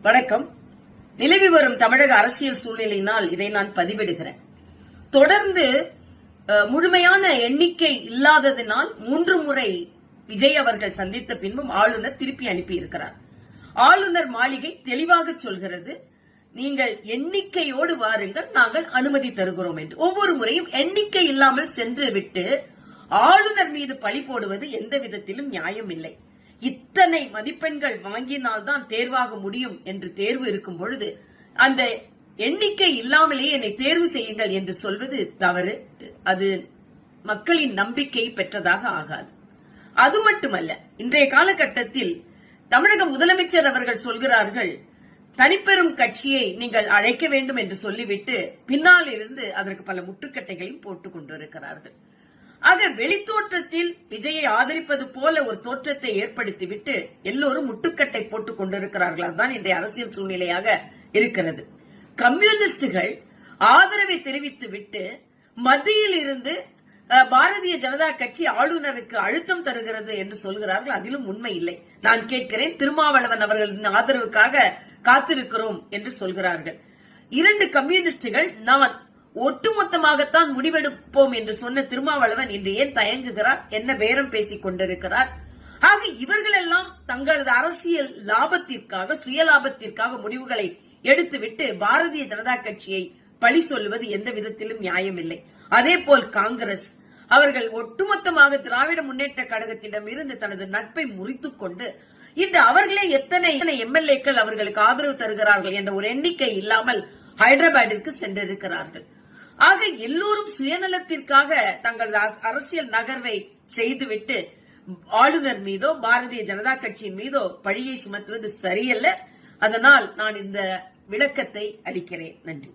வணக்கம். நிலவி வரும் தமிழக அரசியல் சூழ்நிலையினால் இதை நான் பதிவிடுகிறேன். தொடர்ந்து முழுமையான எண்ணிக்கை இல்லாததினால் 3 முறை விஜய் அவர்கள் சந்தித்த பின்பும் ஆளுநர் திருப்பி அனுப்பியிருக்கிறார். ஆளுநர் மாளிகை தெளிவாக சொல்கிறது, நீங்கள் எண்ணிக்கையோடு வாருங்கள், நாங்கள் அனுமதி தருகிறோம் என்று. ஒவ்வொரு முறையும் எண்ணிக்கை இல்லாமல் சென்று விட்டு ஆளுநர் மீது பழி போடுவது எந்த விதத்திலும் நியாயம் இல்லை. இத்தனை மதிப்பெண்கள் வாங்கினால்தான் தேர்வாக முடியும் என்று தேர்வு இருக்கும் பொழுது அந்த எண்ணிக்கை இல்லாமலேயே என்னை தேர்வு செய்யுங்கள் என்று சொல்வது தவறு. அது மக்களின் நம்பிக்கை பெற்றதாக ஆகாது. அது மட்டுமல்ல, இன்றைய காலகட்டத்தில் தமிழக முதலமைச்சர் அவர்கள் சொல்கிறார்கள், தனிப்பெரும் கட்சியை நீங்கள் அழைக்க வேண்டும் என்று சொல்லிவிட்டு பின்னால் இருந்து அதற்கு பல முட்டுக்கட்டைகளையும் போட்டுக் கொண்டிருக்கிறார்கள். ஆக வெளித்தோற்றத்தில் விஜயை ஆதரிப்பது போல ஒரு தோற்றத்தை ஏற்படுத்திவிட்டு எல்லோரும் முட்டுக்கட்டை போட்டுக் கொண்டிருக்கிறார்கள். அதுதான் இன்றைய அரசியல் சூழ்நிலையாக இருக்கிறது. கம்யூனிஸ்டுகள் ஆதரவை தெரிவித்துவிட்டு மத்தியில் இருந்து பாரதிய ஜனதா கட்சி ஆளுநருக்கு அழுத்தம் தருகிறது என்று சொல்கிறார்கள். அதிலும் உண்மை இல்லை. நான் கேட்கிறேன், திருமாவளவன் அவர்களின் ஆதரவுக்காக காத்திருக்கிறோம் என்று சொல்கிறார்கள். 2 கம்யூனிஸ்டுகள் நான் ஒட்டுமொத்தமாகத்தான் முடிவெடுப்போம் என்று சொன்ன திருமாவளவன் இன்று ஏன் தயங்குகிறார்? என்ன பேரம் பேசிக் கொண்டிருக்கிறார்? ஆக இவர்களெல்லாம் தங்களது அரசியல் லாபத்திற்காக, சுயலாபத்திற்காக முடிவுகளை எடுத்துவிட்டு பாரதிய ஜனதா கட்சியை பழி சொல்லுவது எந்த விதத்திலும் நியாயமில்லை. அதேபோல் காங்கிரஸ் அவர்கள் ஒட்டுமொத்தமாக திராவிட முன்னேற்ற கழகத்திடம் இருந்து தனது நட்பை முறித்துக் கொண்டு இன்று அவர்களே எத்தனை எம்எல்ஏக்கள் அவர்களுக்கு ஆதரவு தருகிறார்கள் என்ற ஒரு எண்ணிக்கை இல்லாமல் ஹைதராபாத்திற்கு சென்றிருக்கிறார்கள். ஆக எல்லோரும் சுயநலத்திற்காக தங்களது அரசியல் நகர்வை செய்துவிட்டு ஆளுநர் மீதோ பாரதிய ஜனதா கட்சியின் மீதோ பழியை சுமத்துவது சரியல்ல. அதனால் நான் இந்த விளக்கத்தை அளிக்கிறேன். நன்றி.